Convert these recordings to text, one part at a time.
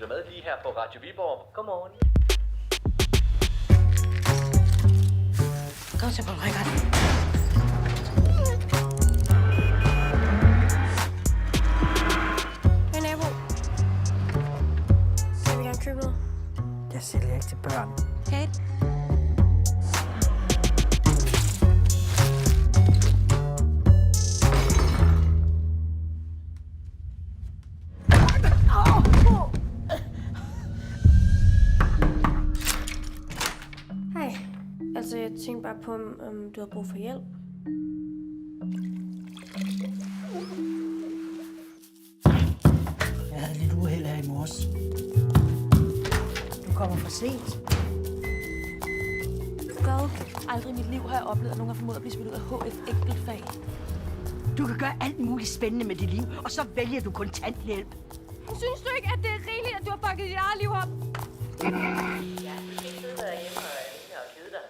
lytter med lige her på Radio Viborg. Godmorgen. Kom så, Paul Rickard. Hej nabo. Jeg vil gerne købe noget. Jeg sælger ikke til børn. Kate. Hej. Altså, jeg tænkte bare på, om du har brug for hjælp. Jeg havde lidt uheld her i morges. Du kommer for sent. Hvad? Aldrig i mit liv har jeg oplevet, at nogen har formået at blive smidt ud af HF enkeltfag. Du kan gøre alt muligt spændende med dit liv, og så vælger du kontanthjælp. Synes du ikke, at det er rigeligt, at du har bakket dit eget liv op? Ja, du skal ikke sidde derhjemme og kede dig.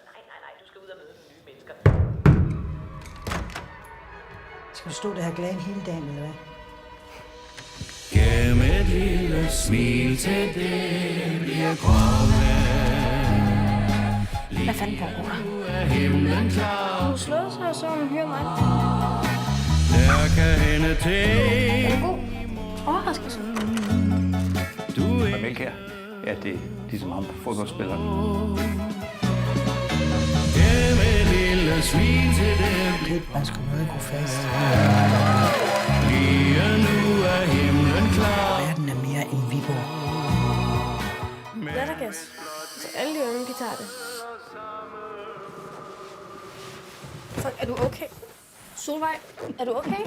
Nej, du skal ud og møde nogle nye mennesker. Skal du stå der og glade hele dagen, eller hvad? Gem et lille smil til det bliver komme. Hvad fanden foregår der? Nu er himlen klar. Hun slår sig, og så hun hører mig. Der kan hende til. God overraskelse. Du er Mælk her. Ja, det er ligesom ham på fodboldspilleren. gem et lille smil til det. Kate, man skulle noget gå fast. Lige nu er himlen klar. Verden er mere end Viborg. Lattergas. Så alle de unge, de tager det. Fuck, er du okay? Solvej, er du okay?